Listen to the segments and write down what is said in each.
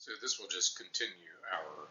So this will just continue our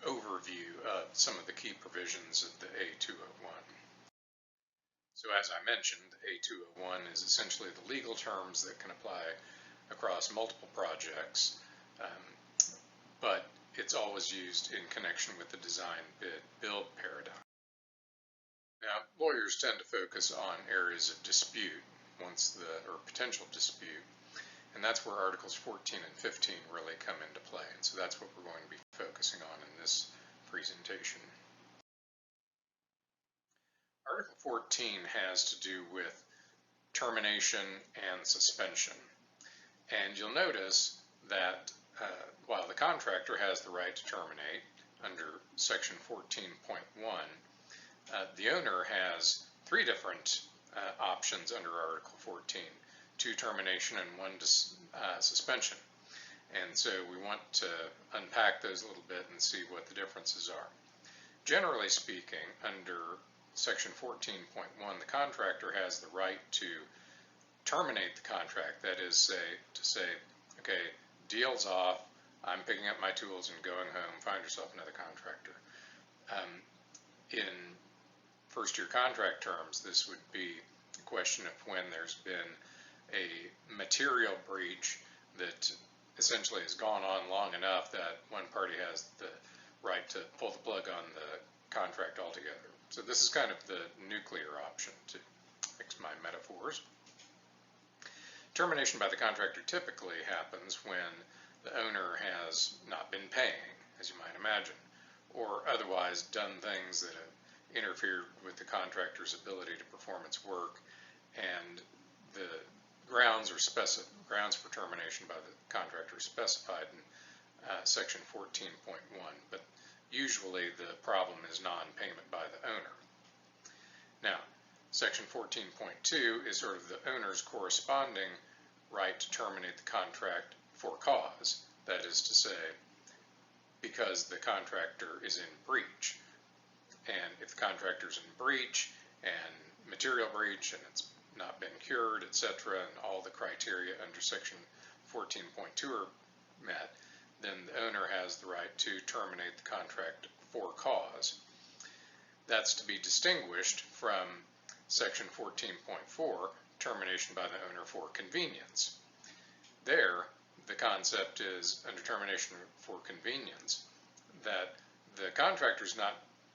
overview of some of the key provisions of the A201. So as I mentioned, A201 is essentially the legal terms that can apply across multiple projects, but it's always used in connection with the design bid build paradigm. Now, lawyers tend to focus on areas of dispute or potential dispute, and that's where Articles 14 and 15 really come into play. And so that's what we're going to be focusing on in this presentation. Article 14 has to do with termination and suspension. And you'll notice that while the contractor has the right to terminate under Section 14.1, the owner has three different options under Article 14. 2 termination and 1 suspension. And so we want to unpack those a little bit and see what the differences are. Generally speaking, under Section 14.1, the contractor has the right to terminate the contract. That is, to say, okay, deal's off, I'm picking up my tools and going home, find yourself another contractor. In first-year contract terms, this would be a question of when there's been a material breach that essentially has gone on long enough that one party has the right to pull the plug on the contract altogether. So this is kind of the nuclear option, to fix my metaphors. Termination by the contractor typically happens when the owner has not been paying, as you might imagine, or otherwise done things that have interfered with the contractor's ability to perform its work, and the grounds for termination by the contractor specified in Section 14.1, but usually the problem is non-payment by the owner. Now, Section 14.2 is sort of the owner's corresponding right to terminate the contract for cause. That is to say, because the contractor is in breach. And if the contractor is in breach and material breach and it's not been cured, etc., and all the criteria under Section 14.2 are met, then the owner has the right to terminate the contract for cause. That's to be distinguished from Section 14.4, termination by the owner for convenience. There, the concept is, under termination for convenience, that the contractor is not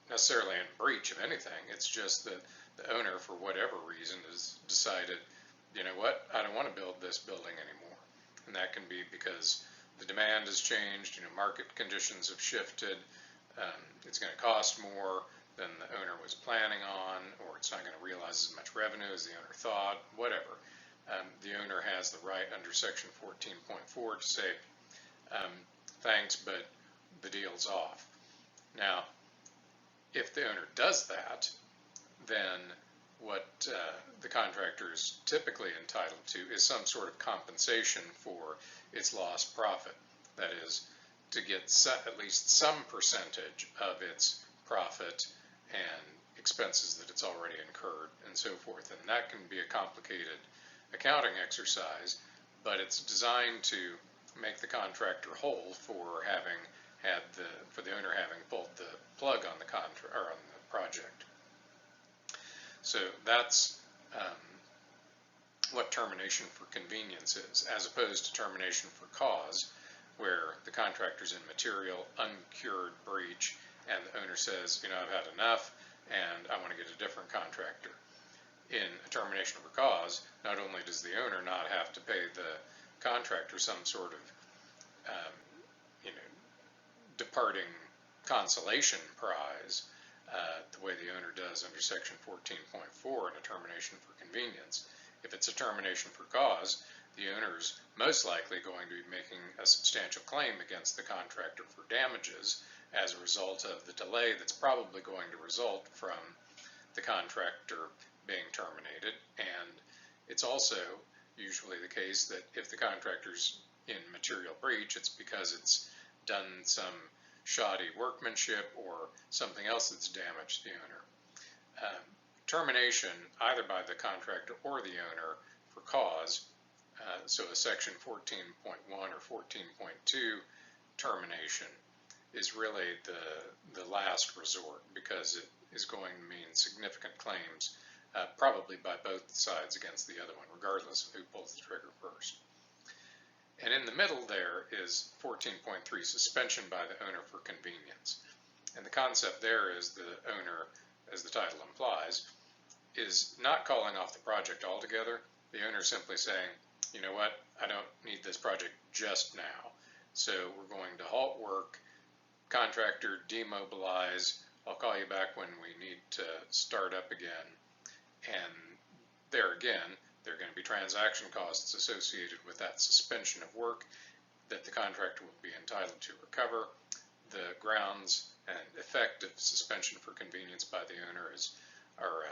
necessarily in breach of anything. It's just that the owner, for whatever reason, has decided, you know what, I don't want to build this building anymore. And that can be because the demand has changed, market conditions have shifted, it's going to cost more than the owner was planning on, or it's not going to realize as much revenue as the owner thought, whatever. The owner has the right under Section 14.4 to say, thanks, but the deal's off. Now, if the owner does that, then what the contractor is typically entitled to is some sort of compensation for its lost profit. That is, to get at least some percentage of its profit and expenses that it's already incurred and so forth. And that can be a complicated accounting exercise, but it's designed to make the contractor whole for the owner having pulled the plug on the contract or on the project. So that's what termination for convenience is, as opposed to termination for cause, where the contractor's in material uncured breach and the owner says, I've had enough and I want to get a different contractor. In a termination for cause, not only does the owner not have to pay the contractor some sort of departing consolation prize, the way the owner does under Section 14.4 in a termination for convenience. If it's a termination for cause, the owner's most likely going to be making a substantial claim against the contractor for damages as a result of the delay that's probably going to result from the contractor being terminated. And it's also usually the case that if the contractor's in material breach, it's because it's done some shoddy workmanship or something else that's damaged the owner. Termination, either by the contractor or the owner for cause, so a Section 14.1 or 14.2 termination is really the last resort, because it is going to mean significant claims, probably by both sides against the other one, regardless of who pulls the trigger first. And in the middle there is 14.3, suspension by the owner for convenience. And the concept there is the owner, as the title implies, is not calling off the project altogether. The owner is simply saying, you know what, I don't need this project just now, so we're going to halt work, contractor demobilize, I'll call you back when we need to start up again. And there again, there are going to be transaction costs associated with that suspension of work that the contractor will be entitled to recover. The grounds and effect of suspension for convenience by the owner are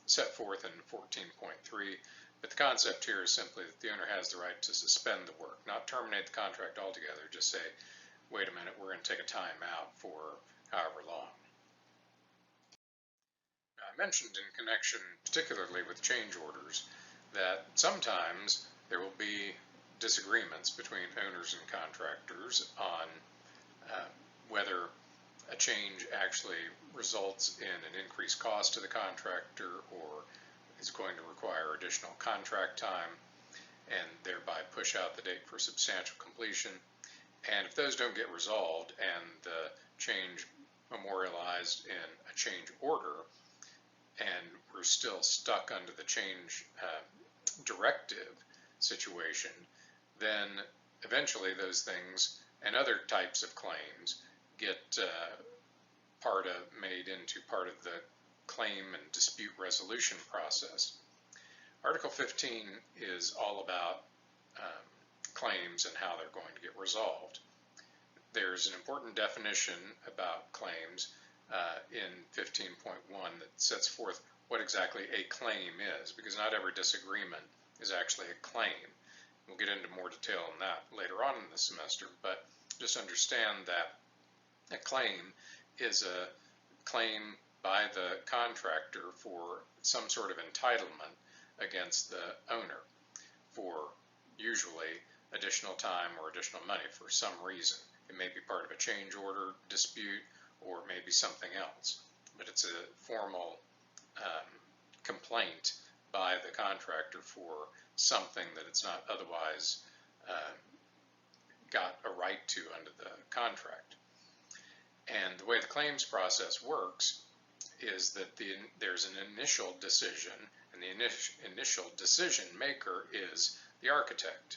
set forth in 14.3, but the concept here is simply that the owner has the right to suspend the work, not terminate the contract altogether, just say, wait a minute, we're going to take a time out for however long. Now, I mentioned in connection particularly with change orders that sometimes there will be disagreements between owners and contractors on whether a change actually results in an increased cost to the contractor or is going to require additional contract time and thereby push out the date for substantial completion. And if those don't get resolved and the change memorialized in a change order and we're still stuck under the change directive situation, then eventually those things and other types of claims get made into part of the claim and dispute resolution process. Article 15 is all about claims and how they're going to get resolved. There's an important definition about claims in 15.1 that sets forth what exactly a claim is, because not every disagreement is actually a claim. We'll get into more detail on that later on in the semester, but just understand that a claim is a claim by the contractor for some sort of entitlement against the owner for usually additional time or additional money for some reason. It may be part of a change order dispute or maybe something else, but it's a formal complaint by the contractor for something that it's not otherwise got a right to under the contract. And the way the claims process works is that there's an initial decision, and the initial decision maker is the architect.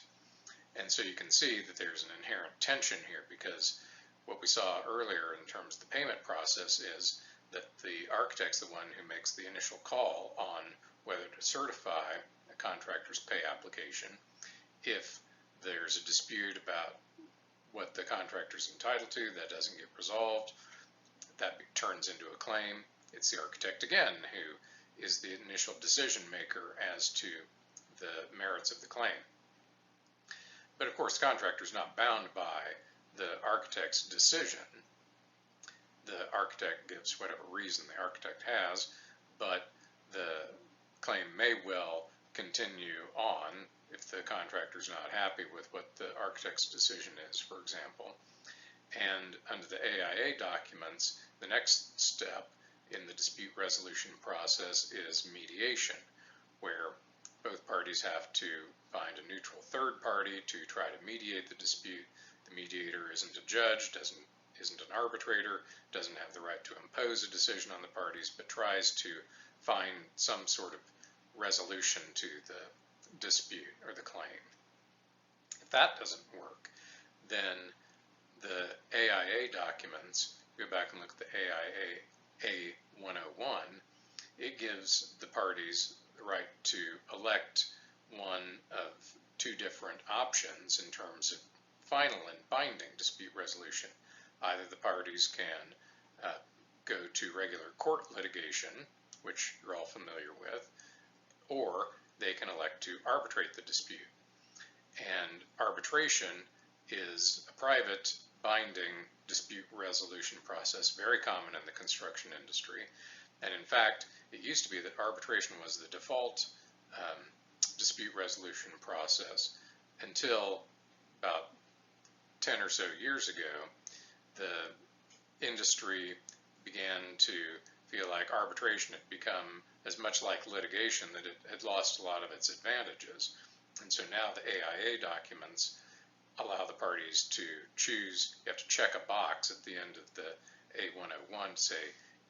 And so you can see that there's an inherent tension here, because what we saw earlier in terms of the payment process is that the architect's the one who makes the initial call on whether to certify a contractor's pay application. If there's a dispute about what the contractor's entitled to that doesn't get resolved, that turns into a claim. It's the architect again who is the initial decision maker as to the merits of the claim. But of course, the contractor is not bound by the architect's decision. The architect gives whatever reason the architect has, but the claim may well continue on if the contractor is not happy with what the architect's decision is, for example. And under the AIA documents, the next step in the dispute resolution process is mediation, where both parties have to find a neutral third party to try to mediate the dispute. The mediator isn't a judge, isn't an arbitrator, doesn't have the right to impose a decision on the parties, but tries to find some sort of resolution to the dispute or the claim. If that doesn't work, then the AIA documents, go back and look at the AIA A201, it gives the parties the right to elect one of two different options in terms of final and binding dispute resolution. Either the parties can go to regular court litigation, which you're all familiar with, or they can elect to arbitrate the dispute. And arbitration is a private binding dispute resolution process, very common in the construction industry. And in fact, it used to be that arbitration was the default dispute resolution process until about 10 or so years ago, the industry began to feel like arbitration had become as much like litigation that it had lost a lot of its advantages. And so now the AIA documents allow the parties to choose. You have to check a box at the end of the A201 to say,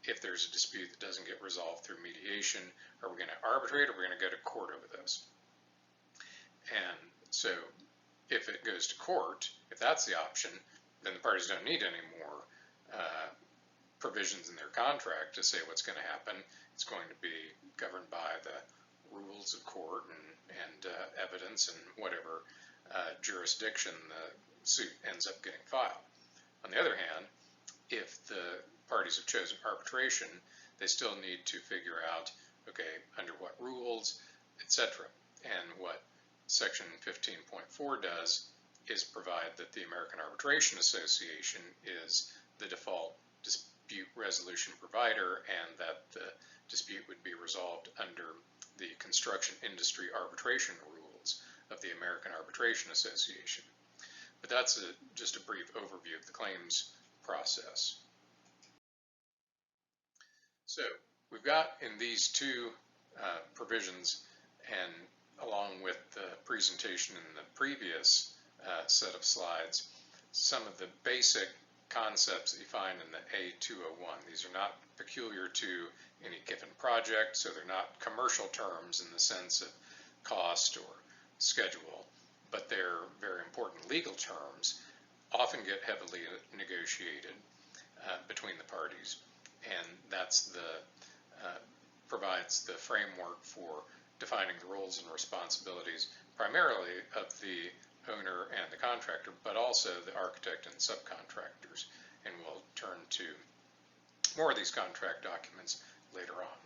if there's a dispute that doesn't get resolved through mediation, are we going to arbitrate or are we going to go to court over this? And so if it goes to court, if that's the option, then the parties don't need any more provisions in their contract to say what's going to happen. It's going to be governed by the rules of court and evidence and whatever jurisdiction the suit ends up getting filed. On the other hand, if the parties have chosen arbitration, they still need to figure out, okay, under what rules, etc. And what Section 15.4 does is provide that the American Arbitration Association is the default dispute resolution provider, and that the dispute would be resolved under the construction industry arbitration rules of the American Arbitration Association. But that's just a brief overview of the claims process. So we've got in these two provisions, and along with the presentation in the previous set of slides, some of the basic concepts that you find in the A201. These are not peculiar to any given project, so they're not commercial terms in the sense of cost or schedule, but they're very important legal terms, often get heavily negotiated between the parties, and that's provides the framework for defining the roles and responsibilities primarily of the owner and the contractor, but also the architect and subcontractors. And we'll turn to more of these contract documents later on.